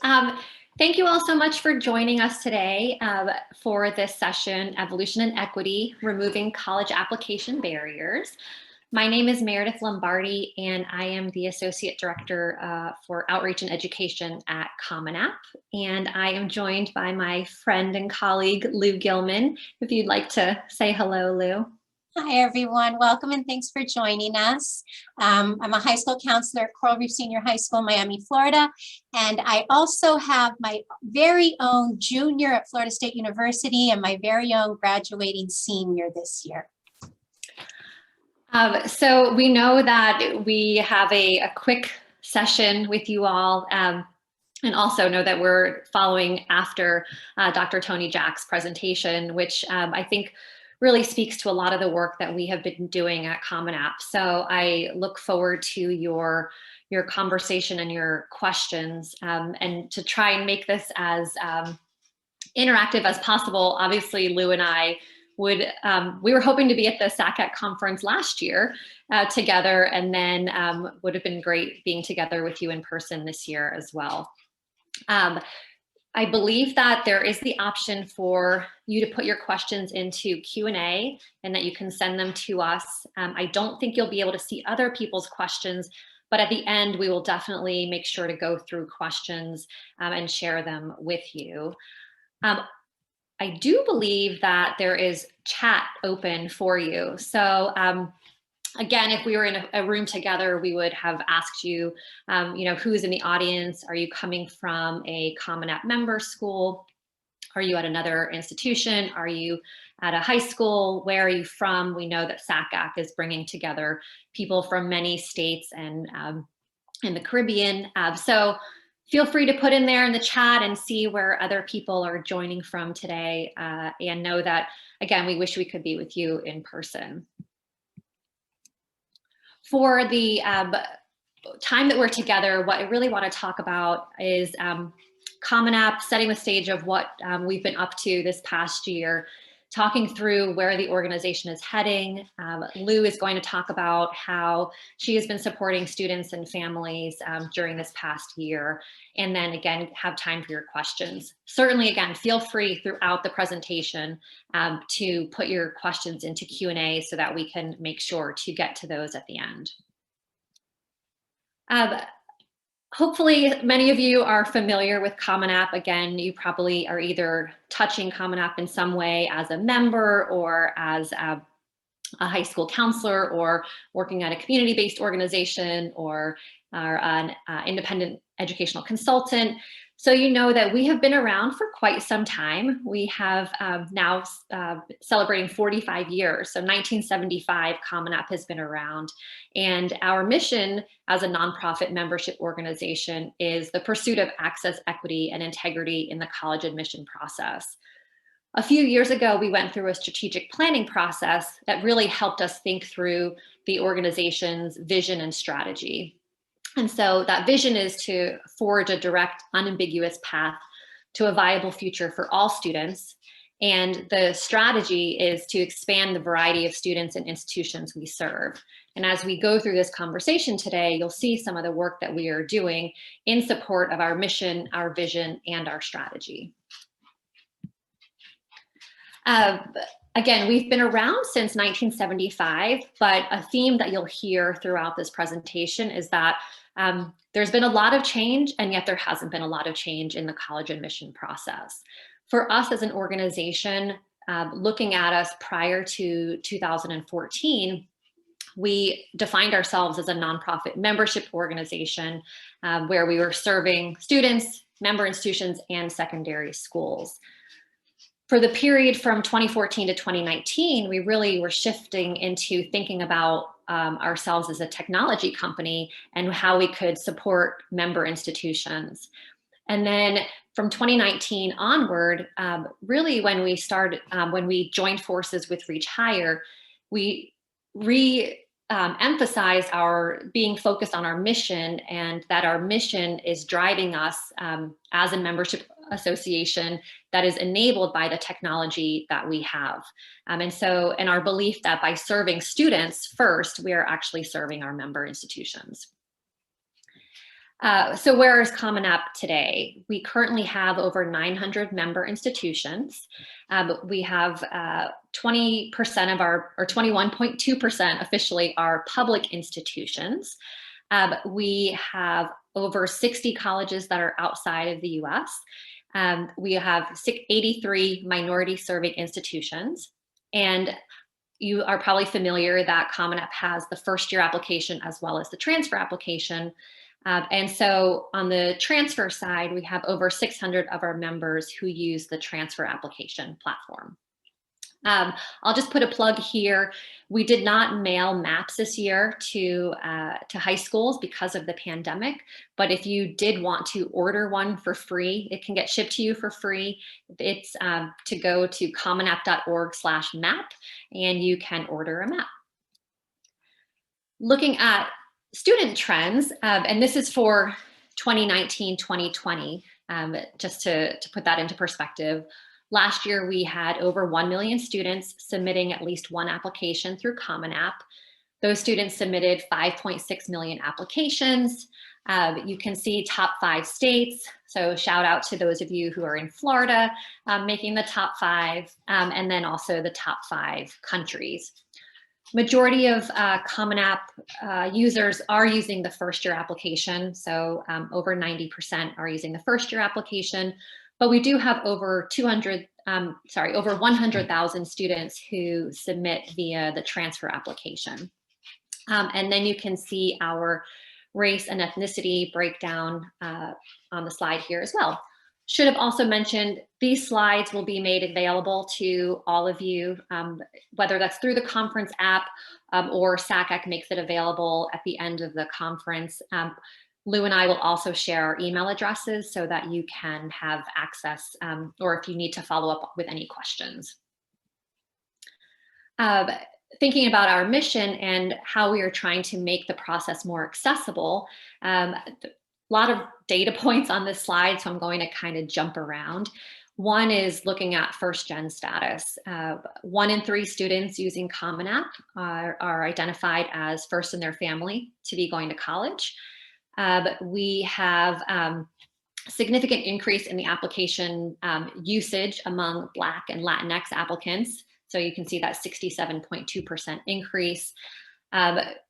Um, Thank you all so much for joining us today for this session, Evolution and Equity, Removing College Application Barriers. My name is Meredith Lombardi, and I am the Associate Director for Outreach and Education at Common App. And I am joined by my friend and colleague, Lou Gilman. If you'd like to say hello, Lou. Hi, everyone. Welcome and thanks for joining us. I'm a high school counselor at Coral Reef Senior High School, Miami, Florida. And I also have my very own junior at Florida State University and my very own graduating senior this year. So we know that we have a quick session with you all. And also know that we're following after Dr. Tony Jack's presentation, which I think really speaks to a lot of the work that we have been doing at Common App. So I look forward to your conversation and your questions, and to try and make this as interactive as possible. Obviously, Lou and I we were hoping to be at the SACAC conference last year together, and then would have been great being together with you in person this year as well. I believe that there is the option for you to put your questions into Q&A and that you can send them to us. I don't think you'll be able to see other people's questions, but at the end, we will definitely make sure to go through questions and share them with you. I do believe that there is chat open for you. So again, if we were in a room together, we would have asked you, who's in the audience? Are you coming from a Common App member school? Are you at another institution? Are you at a high school? Where are you from? We know that SACAC is bringing together people from many states and in the Caribbean. So feel free to put in there in the chat and see where other people are joining from today, and know that, again, we wish we could be with you in person. For the time that we're together, what I really want to talk about is Common App, setting the stage of what we've been up to this past year, talking through where the organization is heading. Lou is going to talk about how she has been supporting students and families during this past year, and then again, have time for your questions. Certainly, again, feel free throughout the presentation to put your questions into Q&A so that we can make sure to get to those at the end. Hopefully, many of you are familiar with Common App. Again, you probably are either touching Common App in some way as a member or as a high school counselor, or working at a community-based organization, or are an independent educational consultant. So you know that we have been around for quite some time. We have now celebrating 45 years. So 1975, Common App has been around. And our mission as a nonprofit membership organization is the pursuit of access, equity, and integrity in the college admission process. A few years ago, we went through a strategic planning process that really helped us think through the organization's vision and strategy. And so that vision is to forge a direct, unambiguous path to a viable future for all students. And the strategy is to expand the variety of students and institutions we serve. And as we go through this conversation today, you'll see some of the work that we are doing in support of our mission, our vision, and our strategy. Again, we've been around since 1975, but a theme that you'll hear throughout this presentation is that there's been a lot of change, and yet there hasn't been a lot of change in the college admission process. For us as an organization, looking at us prior to 2014, we defined ourselves as a nonprofit membership organization where we were serving students, member institutions, and secondary schools. For the period from 2014 to 2019, we really were shifting into thinking about ourselves as a technology company and how we could support member institutions. And then from 2019 onward, really when we joined forces with Reach Higher, we emphasized our being focused on our mission, and that our mission is driving us as a membership association that is enabled by the technology that we have. And our belief that by serving students first, we are actually serving our member institutions. So where is Common App today? We currently have over 900 member institutions. We have 20% of our, or 21.2% officially are public institutions. We have over 60 colleges that are outside of the US. We have 83 minority serving institutions. And you are probably familiar that Common App has the first year application as well as the transfer application. And so on the transfer side, we have over 600 of our members who use the transfer application platform. I'll just put a plug here. We did not mail maps this year to high schools because of the pandemic, but if you did want to order one for free, it can get shipped to you for free. It's to go to commonapp.org/map, and you can order a map. Looking at student trends, and this is for 2019-2020, just to put that into perspective. Last year, we had over 1 million students submitting at least one application through Common App. Those students submitted 5.6 million applications. You can see top 5 states. So shout out to those of you who are in Florida, making the top 5, and then also the top 5 countries. Majority of Common App users are using the first year application. So over 90% are using the first year application. But we do have over 100,000 students who submit via the transfer application. And then you can see our race and ethnicity breakdown on the slide here as well. Should have also mentioned these slides will be made available to all of you, whether that's through the conference app or SACEC makes it available at the end of the conference. Lou and I will also share our email addresses so that you can have access or if you need to follow up with any questions. Thinking about our mission and how we are trying to make the process more accessible, a lot of data points on this slide, so I'm going to kind of jump around. One is looking at first gen status. 1 in 3 students using Common App are identified as first in their family to be going to college. We have significant increase in the application usage among Black and Latinx applicants. So you can see that 67.2% increase.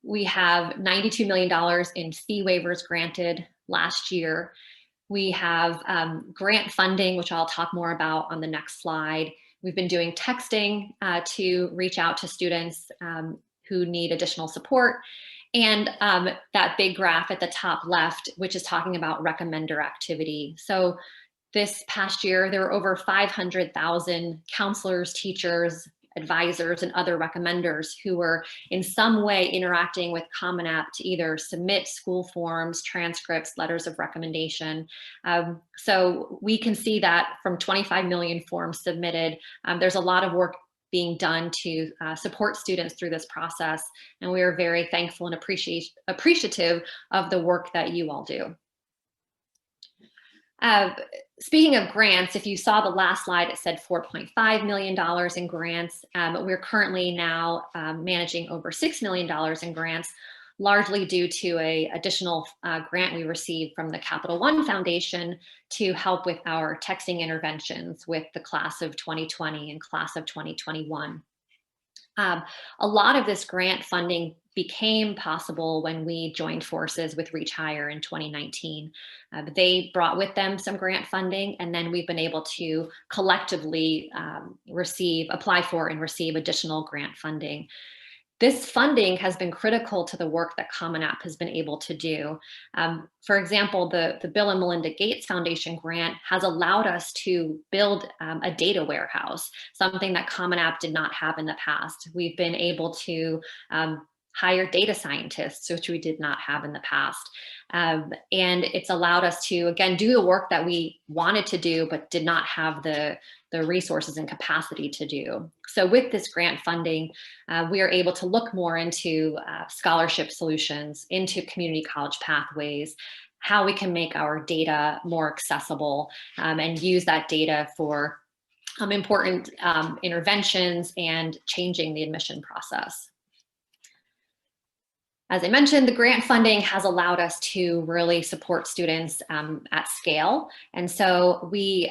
We have $92 million in fee waivers granted last year. We have grant funding, which I'll talk more about on the next slide. We've been doing texting to reach out to students who need additional support. And that big graph at the top left, which is talking about recommender activity. So this past year, there were over 500,000 counselors, teachers, advisors, and other recommenders who were in some way interacting with Common App to either submit school forms, transcripts, letters of recommendation. So we can see that from 25 million forms submitted, there's a lot of work being done to support students through this process. And we are very thankful and appreciative of the work that you all do. Speaking of grants, if you saw the last slide, it said $4.5 million in grants. We're currently now managing over $6 million in grants, largely due to an additional grant we received from the Capital One Foundation to help with our texting interventions with the class of 2020 and class of 2021. A lot of this grant funding became possible when we joined forces with Reach Higher in 2019. They brought with them some grant funding, and then we've been able to collectively apply for and receive additional grant funding. This funding has been critical to the work that Common App has been able to do. For example, the Bill and Melinda Gates Foundation grant has allowed us to build a data warehouse, something that Common App did not have in the past. We've been able to hire data scientists, which we did not have in the past. And it's allowed us to, again, do the work that we wanted to do, but did not have the resources and capacity to do. So with this grant funding, we are able to look more into scholarship solutions, into community college pathways, how we can make our data more accessible and use that data for important interventions and changing the admission process. As I mentioned, the grant funding has allowed us to really support students at scale. And so we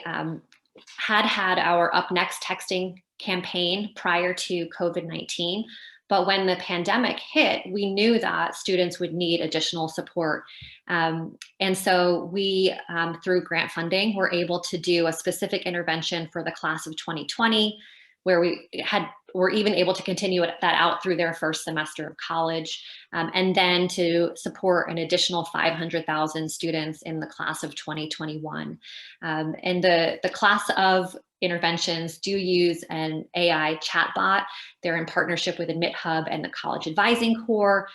had our Up Next texting campaign prior to COVID-19. But when the pandemic hit, we knew that students would need additional support. And so we, through grant funding, were able to do a specific intervention for the class of 2020, where we were even able to continue that out through their first semester of college, and then to support an additional 500,000 students in the class of 2021. And the class of interventions do use an AI chatbot. They're in partnership with AdmitHub and the College Advising Corps,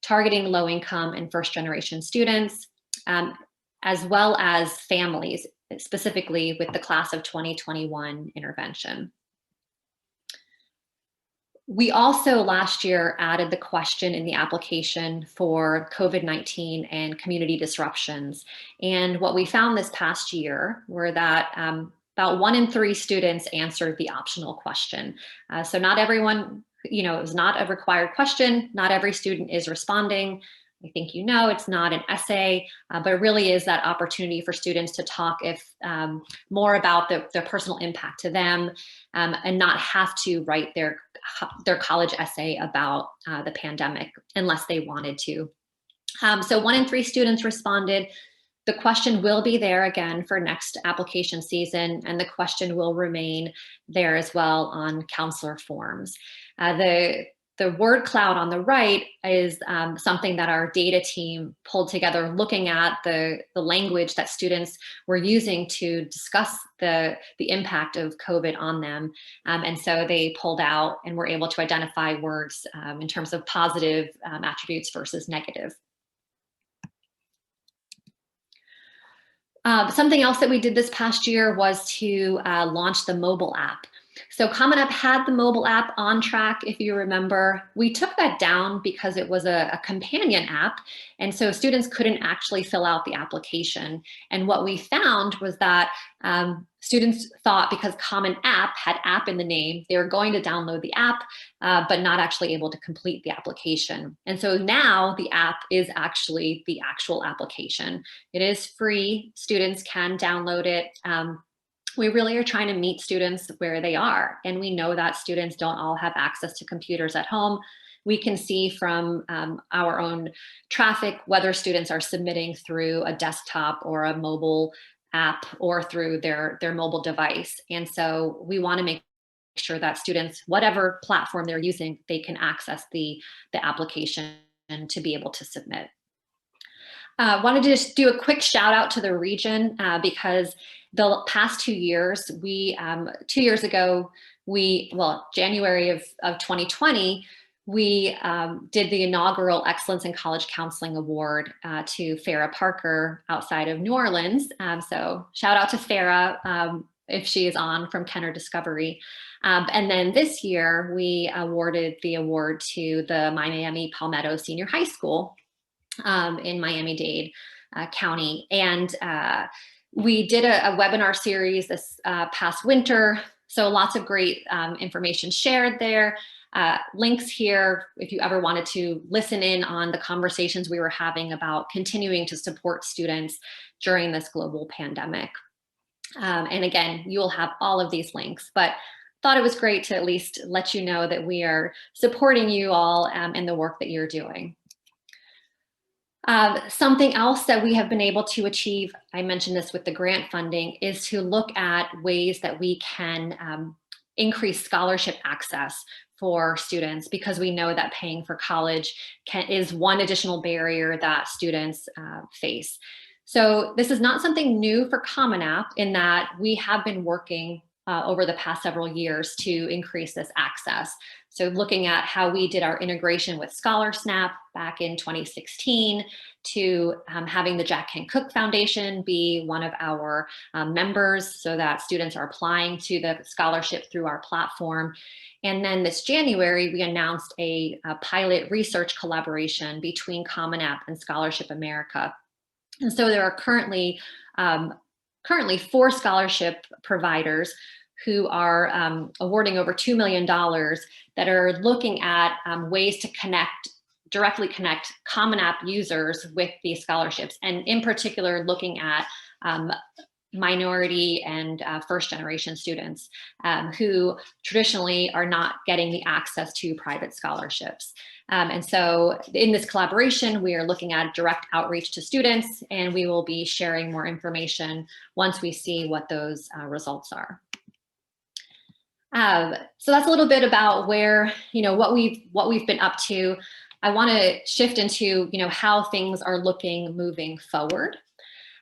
targeting low-income and first-generation students, as well as families, specifically with the class of 2021 intervention. We also last year added the question in the application for COVID-19 and community disruptions. And what we found this past year were that about 1 in 3 students answered the optional question. So not everyone, it was not a required question. Not every student is responding. I think it's not an essay, but it really is that opportunity for students to talk more about their personal impact to them, and not have to write their college essay about the pandemic unless they wanted to. So 1 in 3 students responded. The question will be there again for next application season, and the question will remain there as well on counselor forms. The word cloud on the right is something that our data team pulled together, looking at the language that students were using to discuss the impact of COVID on them. And so they pulled out and were able to identify words in terms of positive attributes versus negative. Something else that we did this past year was to launch the mobile app. So Common App had the mobile app on track, if you remember. We took that down because it was a companion app, and so students couldn't actually fill out the application. And what we found was that students thought because Common App had app in the name, they were going to download the app, but not actually able to complete the application. And so now the app is actually the actual application. It is free. Students can download it. We really are trying to meet students where they are. And we know that students don't all have access to computers at home. We can see from our own traffic whether students are submitting through a desktop or a mobile app or through their mobile device. And so we want to make sure that students, whatever platform they're using, they can access the application to be able to submit. Wanted to just do a quick shout out to the region because the past 2 years, 2 years ago, January of 2020, we did the inaugural Excellence in College Counseling Award to Farrah Parker outside of New Orleans. So shout out to Farrah if she is on from Kenner Discovery. And then this year, we awarded the award to the Miami Palmetto Senior High School in Miami-Dade County. And we did a webinar series this past winter. So lots of great information shared there. Links here if you ever wanted to listen in on the conversations we were having about continuing to support students during this global pandemic. And again, you will have all of these links, but thought it was great to at least let you know that we are supporting you all in the work that you're doing. Something else that we have been able to achieve, I mentioned this with the grant funding, is to look at ways that we can increase scholarship access for students, because we know that paying for college is one additional barrier that students face. So this is not something new for Common App, in that we have been working over the past several years to increase this access. So looking at how we did our integration with ScholarSnap back in 2016, to having the Jack Kent Cooke Foundation be one of our members so that students are applying to the scholarship through our platform. And then this January, we announced a pilot research collaboration between Common App and Scholarship America. And so there are currently 4 scholarship providers who are awarding over $2 million that are looking at ways to connect directly connect Common App users with these scholarships, and in particular looking at minority and first generation students who traditionally are not getting the access to private scholarships. And so in this collaboration, we are looking at direct outreach to students, and we will be sharing more information once we see what those results are. So that's a little bit about where, what we've been up to. I want to shift into, how things are looking moving forward.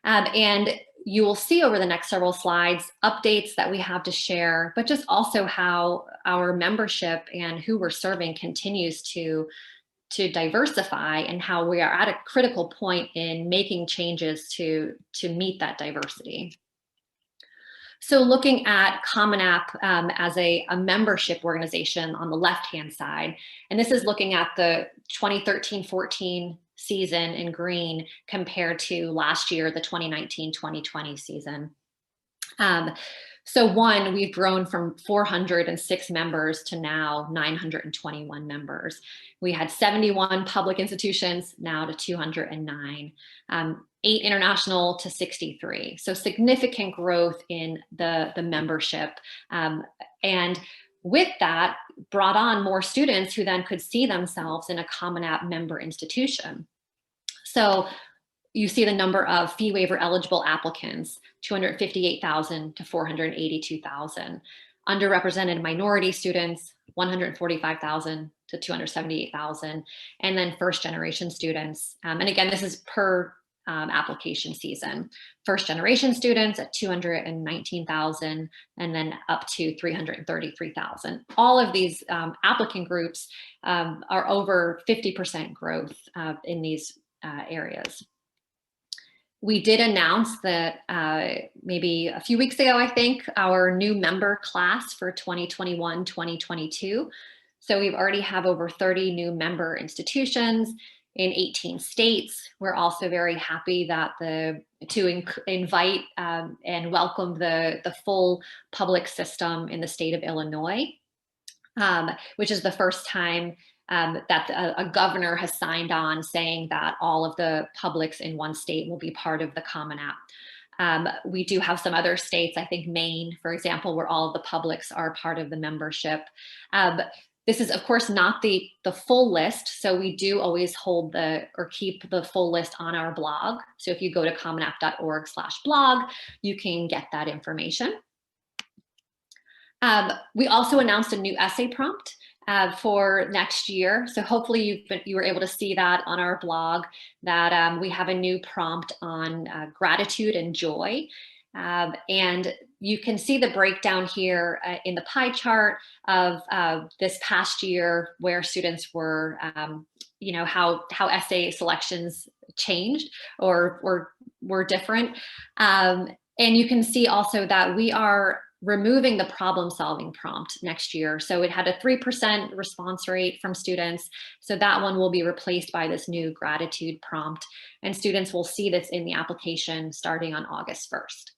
And you will see over the next several slides updates that we have to share, but just also how our membership and who we're serving continues to diversify, and how we are at a critical point in making changes to meet that diversity. So looking at Common App as a membership organization on the left-hand side, and this is looking at the 2013-14 season in green compared to last year, the 2019-2020 season. So one, we've grown from 406 members to now 921 members. We had 71 public institutions, now to 209, 8 international to 63. So significant growth in the membership. And with that, brought on more students who then could see themselves in a Common App member institution. So you see the number of fee waiver eligible applicants, 258,000 to 482,000. Underrepresented minority students, 145,000 to 278,000. And then first generation students. And again, this is per application season. First generation students at 219,000, and then up to 333,000. All of these applicant groups are over 50% growth in these areas. We did announce that maybe a few weeks ago, I think, our new member class for 2021-2022. So we've already have over 30 new member institutions in 18 states. We're also very happy that to invite and welcome the full public system in the state of Illinois, which is the first time that a governor has signed on saying that all of the publics in one state will be part of the Common App. We do have some other states, I think Maine, for example, where all of the publics are part of the membership. This is, of course, not the full list. So we do always hold keep the full list on our blog. So if you go to commonapp.org/blog, you can get that information. We also announced a new essay prompt for next year. So hopefully you were able to see that on our blog, that we have a new prompt on gratitude and joy. And you can see the breakdown here in the pie chart of this past year, where students were, how essay selections changed or were different. And you can see also that we are removing the problem-solving prompt next year. So it had a 3% response rate from students. So that one will be replaced by this new gratitude prompt. And students will see this in the application starting on August 1st.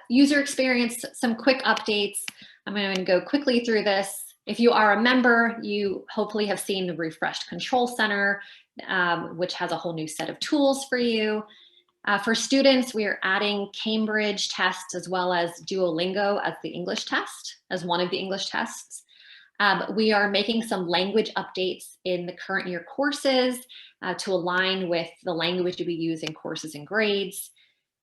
User experience, some quick updates. I'm going to go quickly through this. If you are a member, you hopefully have seen the refreshed control center, which has a whole new set of tools for you. For students, we are adding Cambridge tests as well as Duolingo as the English test, as one of the English tests. We are making some language updates in the current year courses to align with the language we use in courses and grades.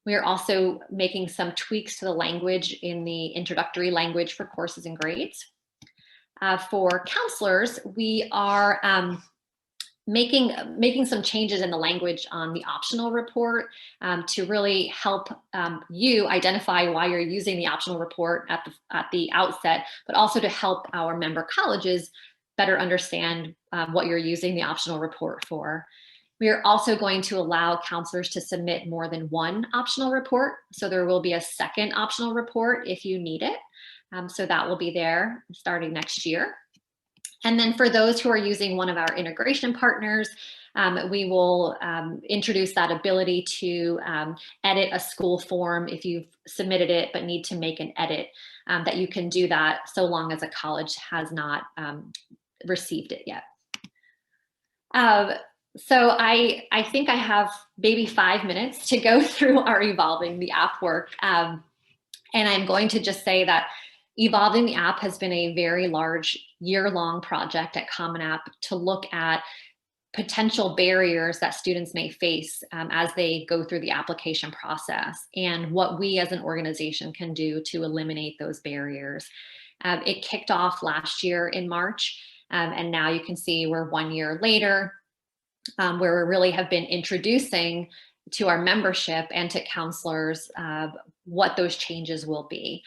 We are also making some tweaks to the language in the introductory language for courses and grades. For counselors, we are making some changes in the language on the optional report to really help you identify why you're using the optional report at the outset, but also to help our member colleges better understand what you're using the optional report for. We are also going to allow counselors to submit more than one optional report. So there will be a second optional report if you need it. So that will be there starting next year. And then for those who are using one of our integration partners, we will introduce that ability to edit a school form if you've submitted it but need to make an edit, that you can do that so long as a college has not received it yet. Um, so I think I have maybe 5 minutes to go through our evolving the app work. And I'm going to just say that evolving the app has been a very large year-long project at Common App to look at potential barriers that students may face as they go through the application process and what we as an organization can do to eliminate those barriers. It kicked off last year in March, and now you can see we're 1 year later, where we really have been introducing to our membership and to counselors what those changes will be.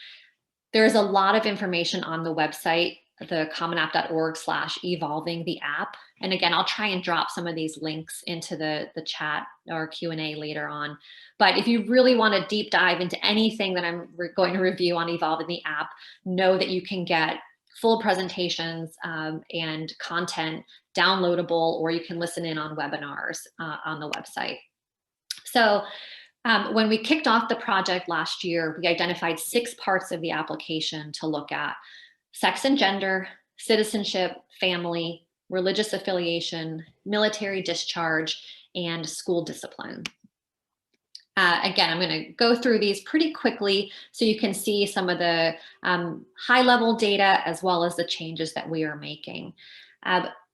There's a lot of information on the website, the commonapp.org/evolving the app. And again, I'll try and drop some of these links into the chat or Q&A later on. But if you really want to deep dive into anything that I'm going to review on evolving the app, know that you can get full presentations and content downloadable, or you can listen in on webinars on the website. So when we kicked off the project last year, we identified 6 parts of the application to look at: sex and gender, citizenship, family, religious affiliation, military discharge, and school discipline. Again, I'm going to go through these pretty quickly so you can see some of the high-level data as well as the changes that we are making.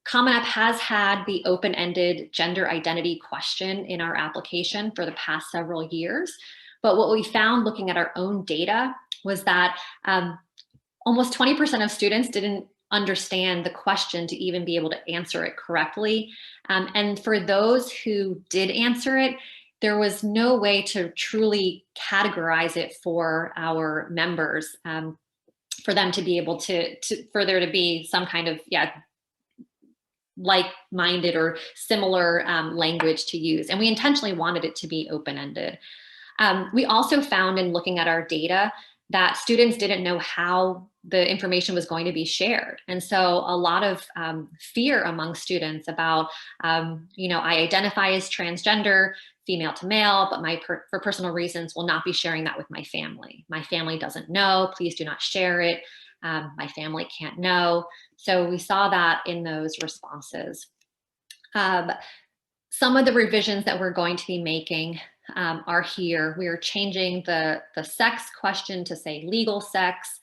Common App has had the open-ended gender identity question in our application for the past several years. But what we found looking at our own data was that almost 20% of students didn't understand the question to even be able to answer it correctly. And for those who did answer it, there was no way to truly categorize it for our members, for them to be able for there to be some kind of, like-minded or similar language to use. And we intentionally wanted it to be open-ended. We also found in looking at our data that students didn't know how the information was going to be shared. And so a lot of fear among students about, I identify as transgender, female to male, but for personal reasons will not be sharing that with my family. My family doesn't know, please do not share it. My family can't know. So we saw that in those responses. Some of the revisions that we're going to be making are here. We are changing the sex question to say legal sex.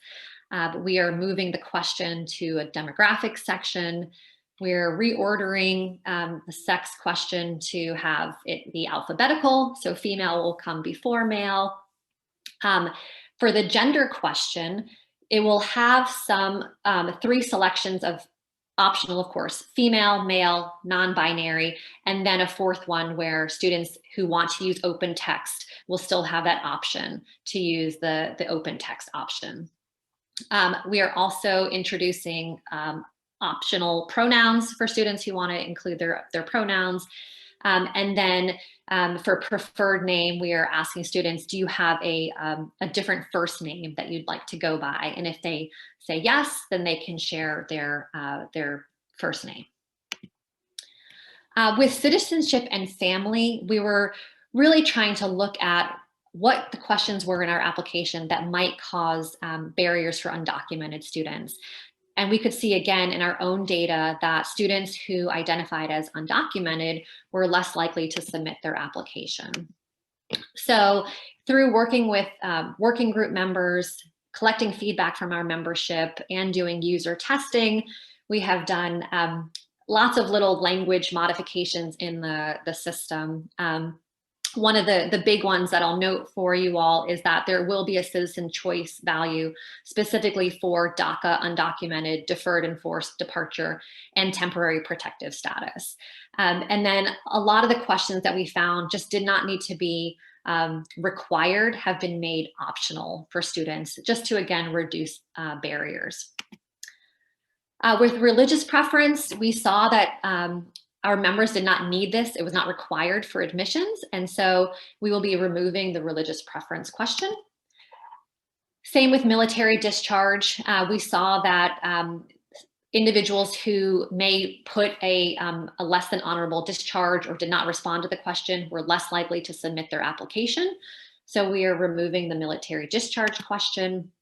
We are moving the question to a demographic section. We're reordering the sex question to have it be alphabetical, so female will come before male. For the gender question, it will have some 3 selections of optional, of course, female, male, non-binary, and then a 4th one where students who want to use open text will still have that option to use the open text option. We are also introducing optional pronouns for students who want to include their pronouns. And then for preferred name, we are asking students, do you have a different first name that you'd like to go by? And if they say yes, then they can share their first name. With citizenship and family, we were really trying to look at what the questions were in our application that might cause barriers for undocumented students. And we could see again in our own data that students who identified as undocumented were less likely to submit their application. So through working with working group members, collecting feedback from our membership, and doing user testing, we have done lots of little language modifications in the system. One of the big ones that I'll note for you all is that there will be a citizen choice value specifically for DACA, undocumented, deferred enforced departure, and temporary protective status. And then a lot of the questions that we found just did not need to be required, have been made optional for students, just to, again, reduce barriers. With religious preference, we saw that our members did not need this. It was not required for admissions. And so we will be removing the religious preference question. Same with military discharge. We saw that individuals who may put a less than honorable discharge or did not respond to the question were less likely to submit their application. So we are removing the military discharge question.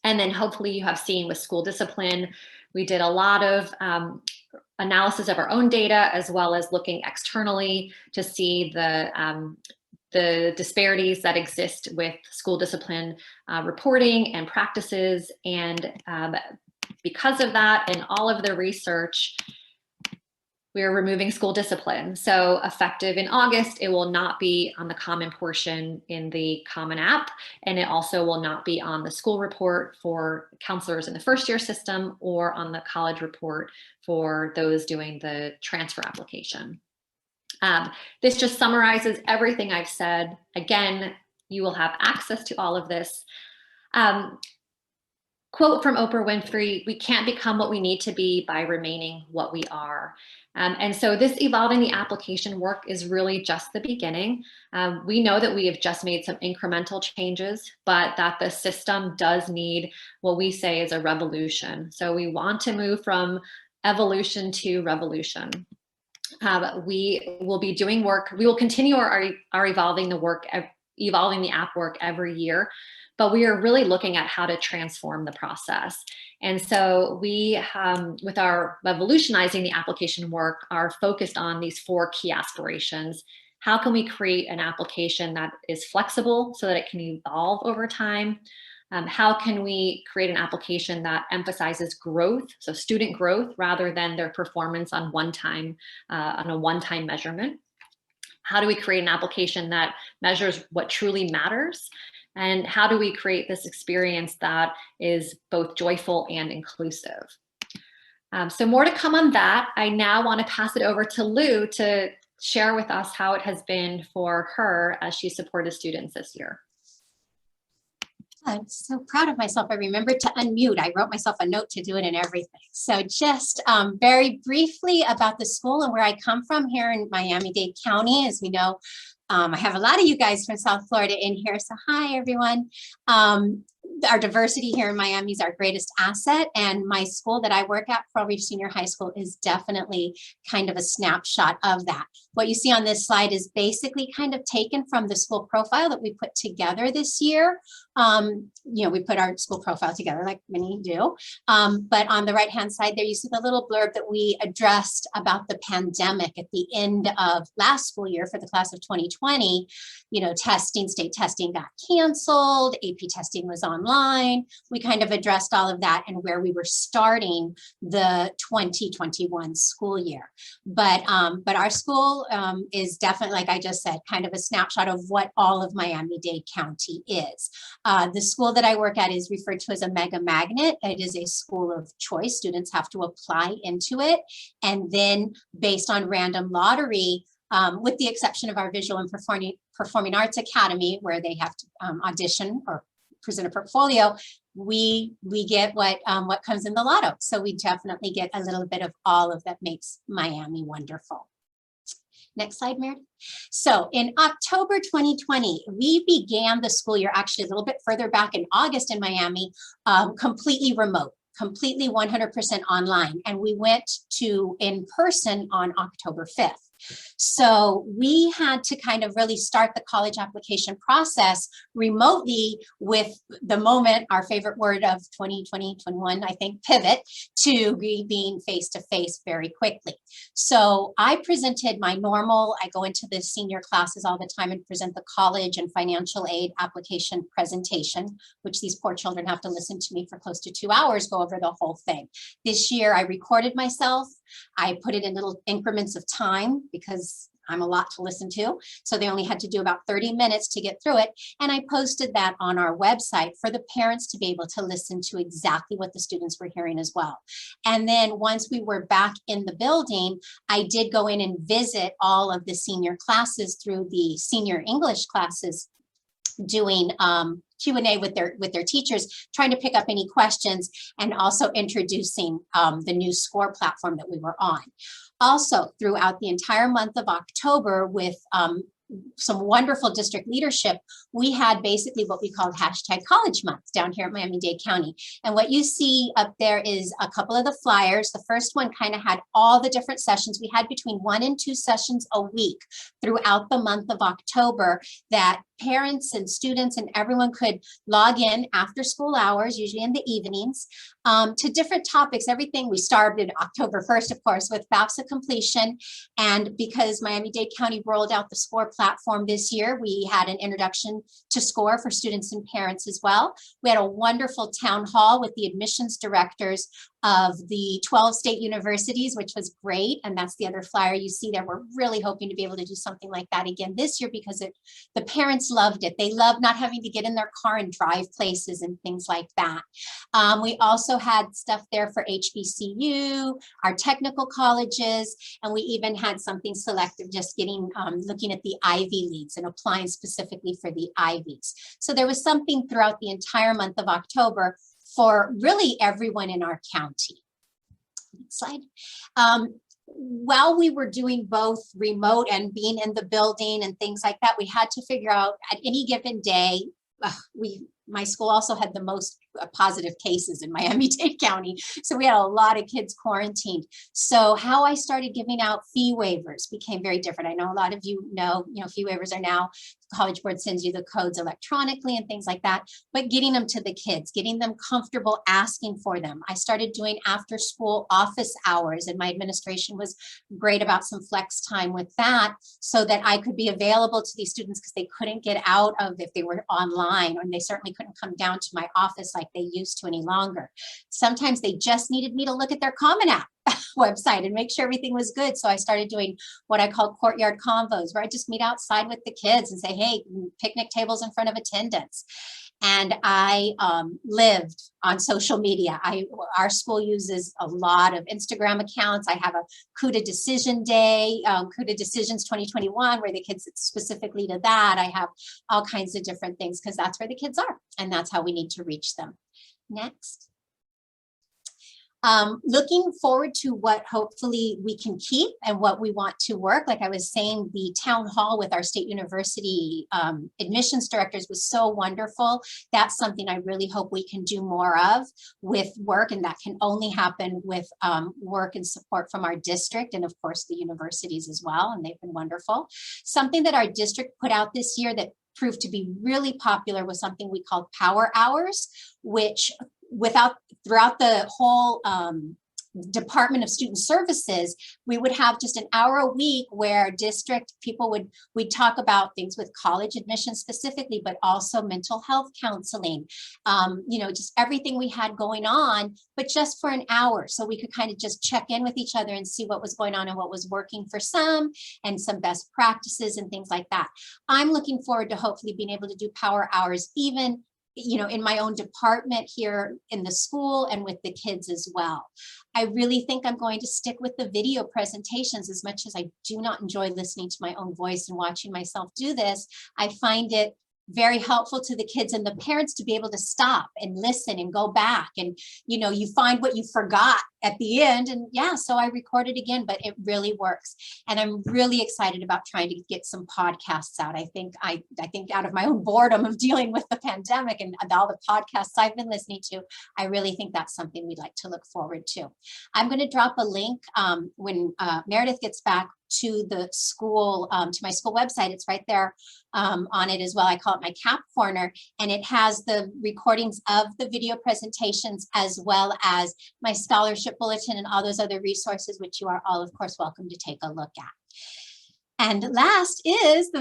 And then hopefully you have seen with school discipline, we did a lot of analysis of our own data, as well as looking externally to see the disparities that exist with school discipline reporting and practices. And because of that and all of the research, we are removing school discipline. So effective in August, it will not be on the common portion in the Common App, and it also will not be on the school report for counselors in the first year system or on the college report for those doing the transfer application. This just summarizes everything I've said. Again, you will have access to all of this. Quote from Oprah Winfrey, "We can't become what we need to be by remaining what we are." And so this evolving the application work is really just the beginning. We know that we have just made some incremental changes, but that the system does need what we say is a revolution. So we want to move from evolution to revolution. We will be doing work. We will continue our evolving the app work every year, but we are really looking at how to transform the process. And so we, with our revolutionizing the application work, are focused on these 4 key aspirations. How can we create an application that is flexible so that it can evolve over time? How can we create an application that emphasizes growth, so student growth, rather than their performance on a one-time measurement? How do we create an application that measures what truly matters? And how do we create this experience that is both joyful and inclusive? So more to come on that. I now want to pass it over to Lou to share with us how it has been for her as she supported students this year. I'm so proud of myself. I remembered to unmute. I wrote myself a note to do it and everything. So just very briefly about the school and where I come from here in Miami-Dade County. As we know, I have a lot of you guys from South Florida in here. So hi, everyone. Our diversity here in Miami is our greatest asset. And my school that I work at, Coral Reef Senior High School, is definitely kind of a snapshot of that. What you see on this slide is basically kind of taken from the school profile that we put together this year. We put our school profile together like many do. But on the right-hand side there, you see the little blurb that we addressed about the pandemic at the end of last school year for the class of 2020. State testing got canceled, AP testing was online. We kind of addressed all of that and where we were starting the 2021 school year. But our school is definitely, like I just said, kind of a snapshot of what all of Miami-Dade County is. The school that I work at is referred to as a mega magnet. It is a school of choice. Students have to apply into it. And then based on random lottery, with the exception of our Visual and Performing Arts Academy, where they have to audition or present a portfolio, we get what comes in the lotto. So we definitely get a little bit of all of that makes Miami wonderful. Next slide, Meredith. So in October 2020, we began the school year actually a little bit further back in August in Miami, completely remote, completely 100% online. And we went to in person on October 5th. So we had to kind of really start the college application process remotely with the moment, our favorite word of 2020, 21, I think, pivot to being face-to-face very quickly. So I presented my normal, I go into the senior classes all the time and present the college and financial aid application presentation, which these poor children have to listen to me for close to 2 hours, go over the whole thing. This year I recorded myself. I put it in little increments of time because I'm a lot to listen to. So they only had to do about 30 minutes to get through it. And I posted that on our website for the parents to be able to listen to exactly what the students were hearing as well. And then once we were back in the building, I did go in and visit all of the senior classes through the senior English classes, doing Q&A with their teachers, trying to pick up any questions, and also introducing the new SCORE platform that we were on. Also, throughout the entire month of October, with some wonderful district leadership, we had basically what we called #College Month down here at Miami-Dade County. And what you see up there is a couple of the flyers. The first one kind of had all the different sessions. We had between 1 and 2 sessions a week throughout the month of October that parents and students and everyone could log in after school hours, usually in the evenings, to different topics. Everything, we started October 1st, of course, with FAFSA completion. And because Miami-Dade County rolled out the SCORE platform this year, we had an introduction to SCORE for students and parents as well. We had a wonderful town hall with the admissions directors of the 12 state universities, which was great. And that's the other flyer you see there. We're really hoping to be able to do something like that again this year because the parents loved it. They loved not having to get in their car and drive places and things like that. We also had stuff there for HBCU, our technical colleges, and we even had something selective, just getting, looking at the Ivy Leagues and applying specifically for the Ivies. So there was something throughout the entire month of October for really everyone in our county. Next slide. While we were doing both remote and being in the building and things like that, we had to figure out at any given day, my school also had the most positive cases in Miami-Dade County. So we had a lot of kids quarantined. So how I started giving out fee waivers became very different. I know a lot of you know, fee waivers are now, College Board sends you the codes electronically and things like that, but getting them to the kids, getting them comfortable asking for them. I started doing after school office hours, and my administration was great about some flex time with that so that I could be available to these students because they couldn't get out of if they were online, and they certainly couldn't come down to my office like they used to any longer. Sometimes they just needed me to look at their Common App website and make sure everything was good. So I started doing what I call courtyard convos, where I just meet outside with the kids and say, hey, picnic tables in front of attendance. And I lived on social media. Our school uses a lot of Instagram accounts. I have a CUDA Decision Day, CUDA Decisions 2021, where the kids specifically to that. I have all kinds of different things because that's where the kids are and that's how we need to reach them. Next. Looking forward to what hopefully we can keep and what we want to work. Like I was saying, the town hall with our state university admissions directors was so wonderful. That's something I really hope we can do more of with work, and that can only happen with work and support from our district and of course the universities as well, and they've been wonderful. Something that our district put out this year that proved to be really popular was something we called Power Hours, which throughout the whole Department of Student Services, we would have just an hour a week where district people we'd talk about things with college admission specifically, but also mental health counseling, just everything we had going on, but just for an hour. So we could kind of just check in with each other and see what was going on and what was working for some and some best practices and things like that. I'm looking forward to hopefully being able to do Power Hours even in my own department here in the school and with the kids as well. I really think I'm going to stick with the video presentations. As much as I do not enjoy listening to my own voice and watching myself do this, I find it very helpful to the kids and the parents to be able to stop and listen and go back, and you find what you forgot at the end, and yeah, so I recorded again, but it really works. And I'm really excited about trying to get some podcasts out. I think out of my own boredom of dealing with the pandemic and all the podcasts I've been listening to, I really think that's something we'd like to look forward to. I'm going to drop a link when Meredith gets back to the school, to my school website. It's right there on it as well. I call it my cap corner, and it has the recordings of the video presentations as well as my scholarship bulletin and all those other resources, which you are all, of course, welcome to take a look at. And last is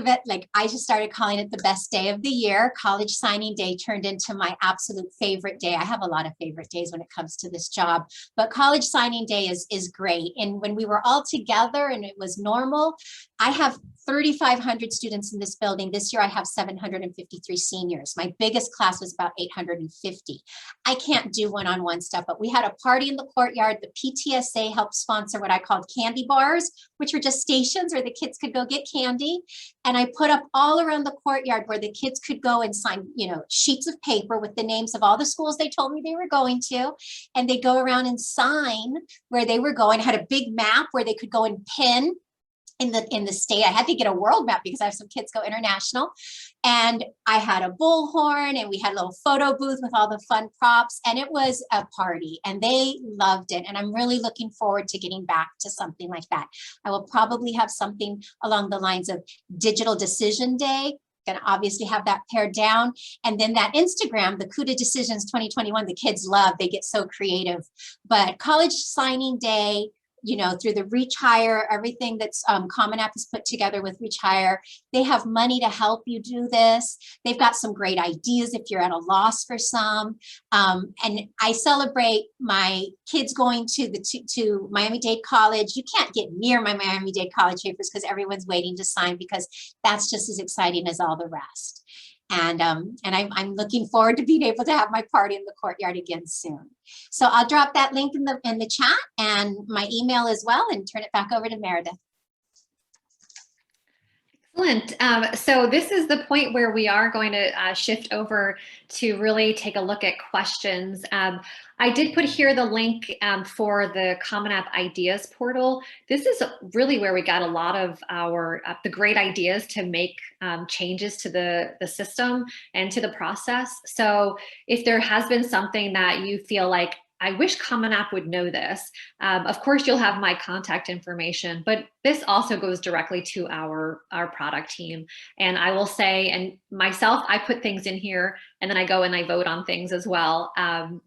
I just started calling it the best day of the year. College signing day turned into my absolute favorite day. I have a lot of favorite days when it comes to this job, but college signing day is great. And when we were all together and it was normal, I have 3,500 students in this building. This year I have 753 seniors. My biggest class was about 850. I can't do one-on-one stuff, but we had a party in the courtyard. The PTSA helped sponsor what I called candy bars, which were just stations where the kids could go get candy. And I put up all around the courtyard where the kids could go and sign, sheets of paper with the names of all the schools they told me they were going to. And they go around and sign where they were going. I had a big map where they could go and pin in the state. I had to get a world map because I have some kids go international. And I had a bullhorn, and we had a little photo booth with all the fun props, and it was a party, and they loved it. And I'm really looking forward to getting back to something like that. I will probably have something along the lines of Digital Decision Day, going to obviously have that pared down. And then that Instagram, the CUDA Decisions 2021, the kids love, they get so creative. But college signing day, you know, through the Reach Hire, everything that's Common App is put together with Reach Hire. They have money to help you do this. They've got some great ideas if you're at a loss for some. And I celebrate my kids going to Miami-Dade College. You can't get near my Miami-Dade College papers because everyone's waiting to sign, because that's just as exciting as all the rest. And I'm looking forward to being able to have my party in the courtyard again soon. So I'll drop that link in the chat and my email as well, and turn it back over to Meredith. Excellent. So this is the point where we are going to shift over to really take a look at questions. I did put here the link for the Common App Ideas portal. This is really where we got a lot of our the great ideas to make changes to the system and to the process. So if there has been something that you feel like, I wish Common App would know this. Of course, you'll have my contact information, but this also goes directly to our product team. And I will say, and myself, I put things in here and then I go and I vote on things as well.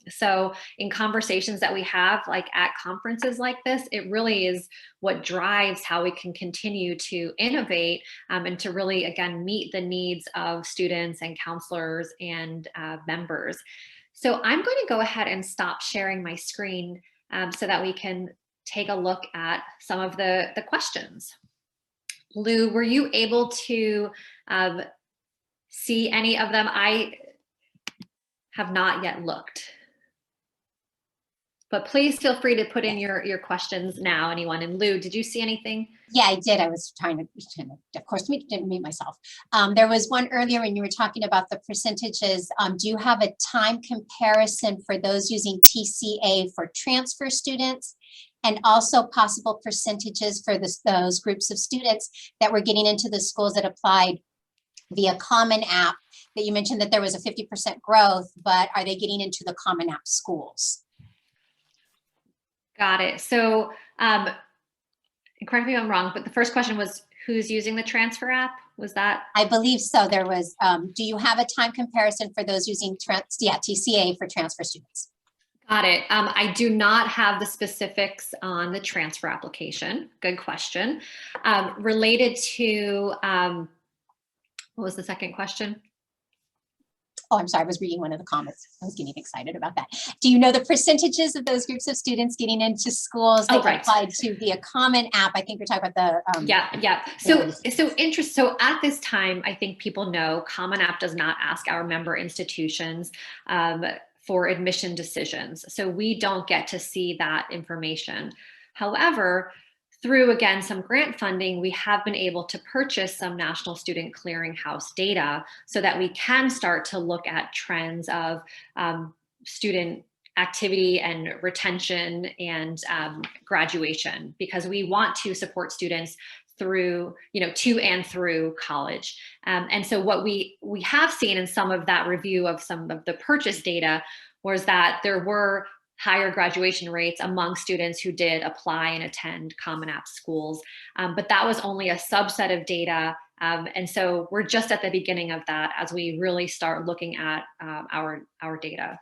So in conversations that we have, like at conferences like this, it really is what drives how we can continue to innovate and to really, again, meet the needs of students and counselors and members. So I'm going to go ahead and stop sharing my screen so that we can take a look at some of the questions. Lou, were you able to see any of them? I have not yet looked. But please feel free to put in your questions now, anyone. And Lou, did you see anything? Yeah, I did. I was trying to of course, didn't mute myself. There was one earlier when you were talking about the percentages. Do you have a time comparison for those using TCA for transfer students, and also possible percentages for those groups of students that were getting into the schools that applied via Common App? That you mentioned that there was a 50% growth, but are they getting into the Common App schools? Got it. So correct me if I'm wrong, but the first question was, who's using the transfer app? Was that? I believe so. There was, do you have a time comparison for those using TCA for transfer students? Got it. I do not have the specifics on the transfer application. Good question. Related to, what was the second question? Oh, I'm sorry, I was reading one of the comments. I was getting excited about that. Do you know the percentages of those groups of students getting into schools that applied to via Common App? I think we're talking about the yeah. So at this time, I think people know Common App does not ask our member institutions for admission decisions. So we don't get to see that information. However, through, again, some grant funding, we have been able to purchase some National Student Clearinghouse data so that we can start to look at trends of student activity and retention and graduation, because we want to support students through, to and through college. And so what we have seen in some of that review of some of the purchase data was that there were higher graduation rates among students who did apply and attend Common App schools. But that was only a subset of data. And so we're just at the beginning of that as we really start looking at our data.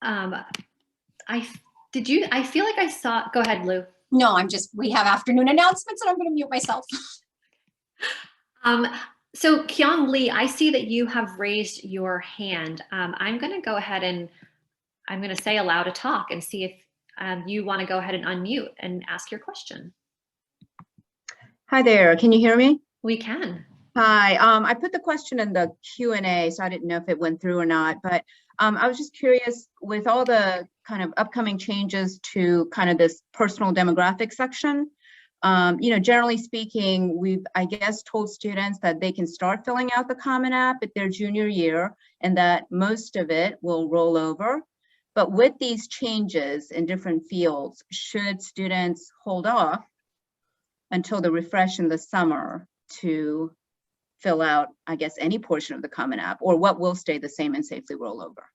I feel like I saw, go ahead, Lou. No, we have afternoon announcements and I'm going to mute myself. So Kyung Lee, I see that you have raised your hand. I'm going to go ahead and I'm going to say allow to talk and see if you want to go ahead and unmute and ask your question. Hi there. Can you hear me? We can. Hi. I put the question in the Q&A, so I didn't know if it went through or not. But I was just curious, with all the kind of upcoming changes to kind of this personal demographic section, generally speaking, we've, I guess, told students that they can start filling out the Common App at their junior year and that most of it will roll over. But with these changes in different fields, should students hold off until the refresh in the summer to fill out, I guess, any portion of the Common App, or what will stay the same and safely roll over?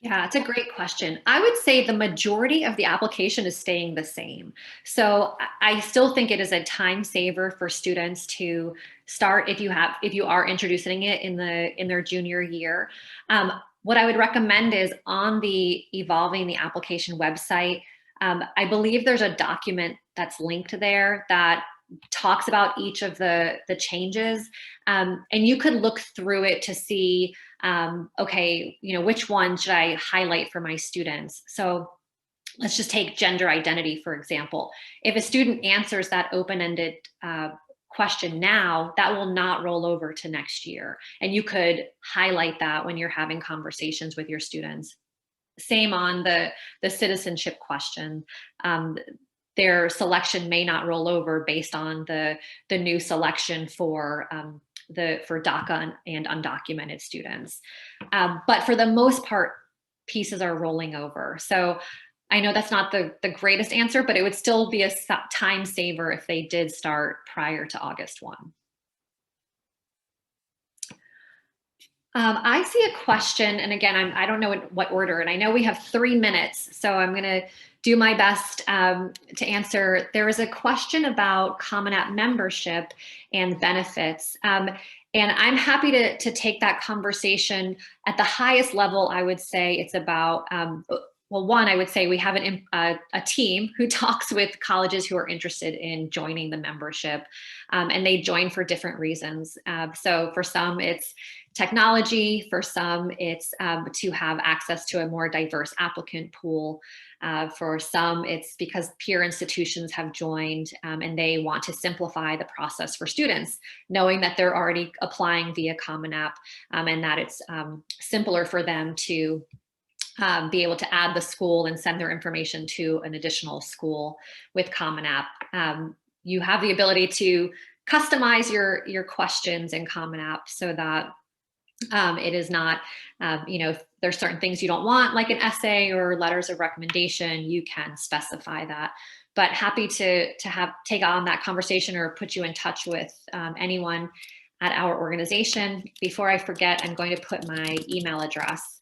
Yeah, it's a great question. I would say the majority of the application is staying the same. So I still think it is a time saver for students to start if you are introducing it in their junior year. What I would recommend is on the Evolving the Application website, I believe there's a document that's linked there that talks about each of the changes. And you could look through it to see, okay, which one should I highlight for my students? So let's just take gender identity, for example. If a student answers that open-ended question now, that will not roll over to next year. And you could highlight that when you're having conversations with your students. Same on the citizenship question. Their selection may not roll over based on the new selection for DACA and undocumented students. But for the most part, pieces are rolling over. So I know that's not the greatest answer, but it would still be a time saver if they did start prior to August 1. I see a question, and again, I don't know in what order, and I know we have 3 minutes, so I'm going to do my best to answer. There is a question about Common App membership and benefits, and I'm happy to take that conversation. At the highest level, I would say it's about, well, one, I would say we have a team who talks with colleges who are interested in joining the membership, and they join for different reasons. So for some, it's technology. For some, it's to have access to a more diverse applicant pool. For some, it's because peer institutions have joined and they want to simplify the process for students, knowing that they're already applying via Common App and that it's simpler for them to be able to add the school and send their information to an additional school with Common App. You have the ability to customize your questions in Common App so that it is not, if there's certain things you don't want, like an essay or letters of recommendation, you can specify that. But happy to take on that conversation or put you in touch with anyone at our organization. Before I forget, I'm going to put my email address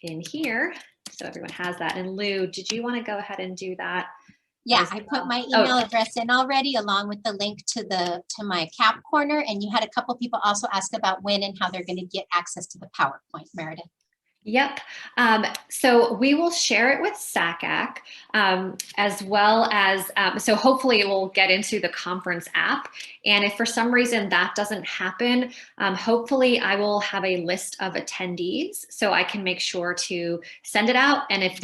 in here so everyone has that. And Lou, did you want to go ahead and do that? Yeah, I put my email address in already, along with the link to my CAP corner. And you had a couple people also ask about when and how they're going to get access to the PowerPoint, Meredith. Yep. So we will share it with SACAC as well as, so hopefully it will get into the conference app. And if for some reason that doesn't happen, hopefully I will have a list of attendees so I can make sure to send it out. And if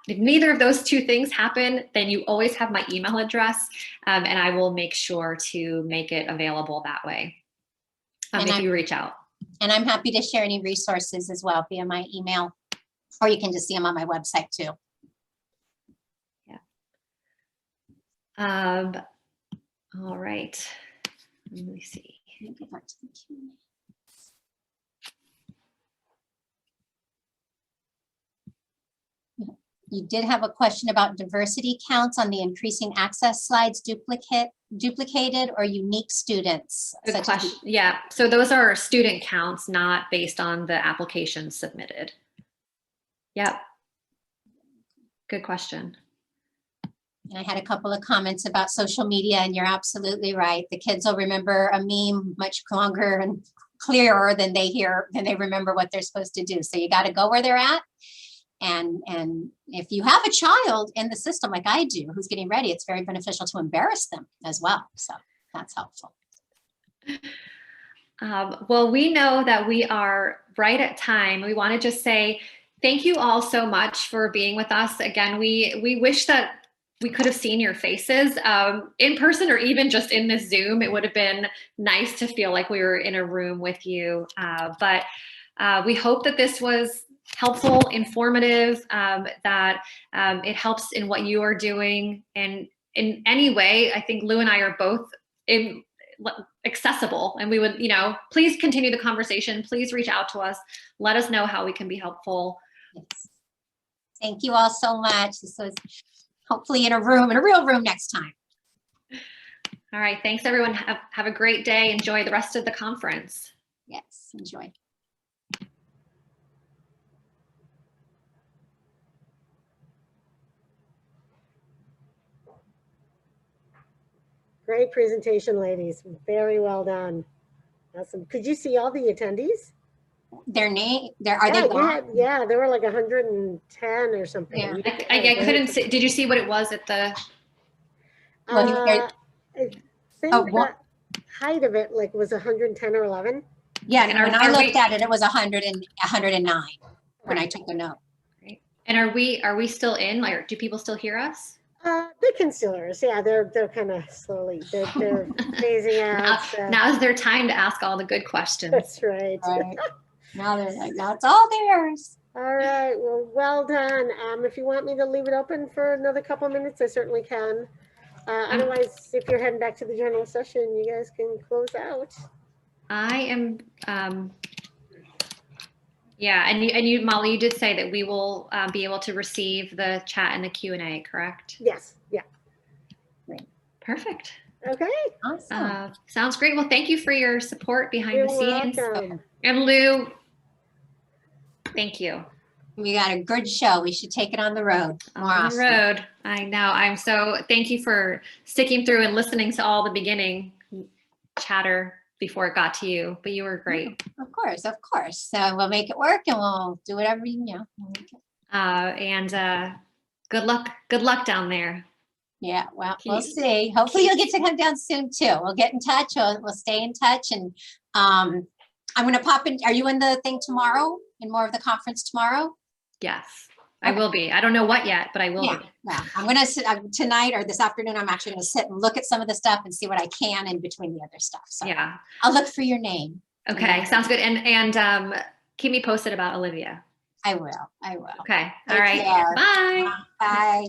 neither of those two things happen, then you always have my email address and I will make sure to make it available that way if you reach out. And I'm happy to share any resources as well via my email, or you can just see them on my website too. Yeah. All right. Let me see. Go back to the Q&A. You did have a question about diversity counts on the increasing access slides, duplicated or unique students. Good question. Yeah, so those are student counts, not based on the application submitted. Yep. Good question. And I had a couple of comments about social media, and you're absolutely right. The kids will remember a meme much longer and clearer than they remember what they're supposed to do. So you got to go where they're at. And if you have a child in the system like I do who's getting ready, it's very beneficial to embarrass them as well. So that's helpful. Well, we know that we are right at time. We want to just say thank you all so much for being with us. Again, we wish that we could have seen your faces in person or even just in this Zoom. It would have been nice to feel like we were in a room with you. But we hope that this was helpful, informative, that it helps in what you are doing. And in any way, I think Lou and I are both accessible, and we would, please continue the conversation. Please reach out to us. Let us know how we can be helpful. Yes. Thank you all so much. This was hopefully in a real room next time. All right. Thanks, everyone. Have a great day. Enjoy the rest of the conference. Yes, enjoy. Great presentation, ladies. Very well done. Awesome. Could you see all the attendees? Their name, are Yeah, they gone? yeah, there were like 110 or something. Yeah. I couldn't see. Did you see what it was at the? Well, I think Oh, what? the height of it like was 110 or 11. Yeah, And when I looked at it, it was 109 when I took the note. Great. And are we still in? Like, do people still hear us? They can still hear us. Yeah, they're kind of slowly. They're phasing out. So. Now's their time to ask all the good questions. That's right. Right. Now they're like, now it's all theirs. All right. Well done. If you want me to leave it open for another couple minutes, I certainly can. Otherwise, if you're heading back to the general session, you guys can close out. I am. Yeah, and you, Molly, you did say that we will be able to receive the chat and the Q&A, correct? Yes. Yeah. Perfect. Okay. Awesome. Sounds great. Well, thank you for your support behind You're the scenes. welcome. And Lou, thank you. We got a good show. We should take it on the road. More On the often. road. I know. Thank you for sticking through and listening to all the beginning chatter before it got to you, but you were great. Of course. So we'll make it work and we'll do whatever, And good luck down there. Yeah, well, we'll see. Hopefully you'll get to come down soon too. We'll get in touch. We'll stay in touch. And I'm going to pop in. Are you in the thing tomorrow? In more of the conference tomorrow? Yes, I will be. I don't know what yet, but I will be. Yeah, I'm going to sit tonight or this afternoon. I'm actually going to sit and look at some of the stuff and see what I can in between the other stuff. So yeah, I'll look for your name. Okay, sounds good. And keep me posted about Olivia. I will. Okay. Take All right. care. Bye. Bye.